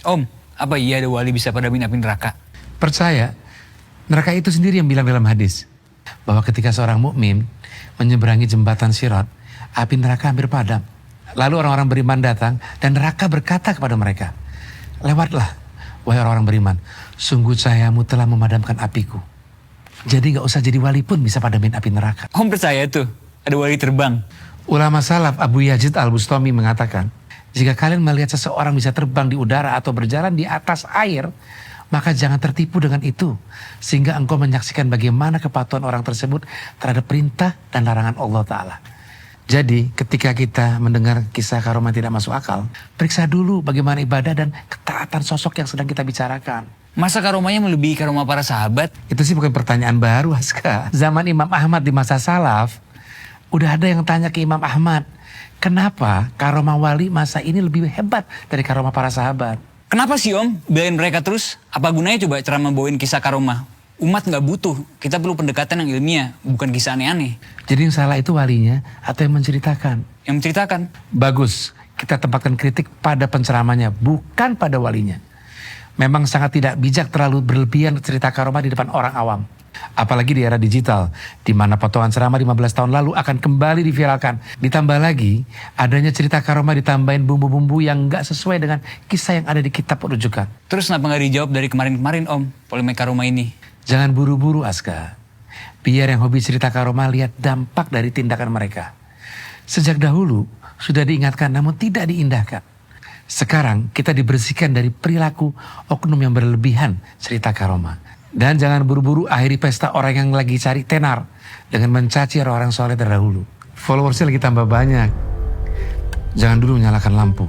Om, apa iya ada wali bisa padamin api neraka? Percaya, neraka itu sendiri yang bilang dalam hadis bahwa ketika seorang mukmin menyeberangi jembatan Sirat, api neraka hampir padam. Lalu orang-orang beriman datang dan neraka berkata kepada mereka, "Lewatlah, wahai orang-orang beriman, sungguh cahayamu telah memadamkan apiku." Jadi gak usah jadi wali pun bisa padamin api neraka. Om percaya tuh, ada wali terbang. Ulama salaf Abu Yazid Al-Bustami mengatakan, jika kalian melihat seseorang bisa terbang di udara atau berjalan di atas air, maka jangan tertipu dengan itu. Sehingga engkau menyaksikan bagaimana kepatuhan orang tersebut terhadap perintah dan larangan Allah Ta'ala. Jadi ketika kita mendengar kisah karomah tidak masuk akal, periksa dulu bagaimana ibadah dan ketaatan sosok yang sedang kita bicarakan. Masa karomahnya melebihi karomah para sahabat? Itu sih bukan pertanyaan baru, Aska. Zaman Imam Ahmad di masa salaf, udah ada yang tanya ke Imam Ahmad, kenapa karomah wali masa ini lebih hebat dari karomah para sahabat? Kenapa sih Om belain mereka terus? Apa gunanya coba ceramah bawain kisah karomah? Umat nggak butuh, kita perlu pendekatan yang ilmiah, bukan kisah aneh-aneh. Jadi yang salah itu walinya atau yang menceritakan? Yang menceritakan. Bagus, kita tempatkan kritik pada penceramahnya, bukan pada walinya. Memang sangat tidak bijak terlalu berlebihan cerita karomah di depan orang awam. Apalagi di era digital, di mana potongan ceramah 15 tahun lalu akan kembali diviralkan. Ditambah lagi, adanya cerita karomah ditambahin bumbu-bumbu yang nggak sesuai dengan kisah yang ada di kitab rujukan. Terus kenapa nggak dijawab dari kemarin-kemarin Om, polemik karomah ini? Jangan buru-buru, Aska. Biar yang hobi cerita karomah lihat dampak dari tindakan mereka. Sejak dahulu sudah diingatkan namun tidak diindahkan. Sekarang kita dibersihkan dari perilaku oknum yang berlebihan cerita karomah. Dan jangan buru-buru akhiri pesta orang yang lagi cari tenar dengan mencaci orang-orang soleh terdahulu. Followersnya lagi tambah banyak. Jangan dulu menyalakan lampu.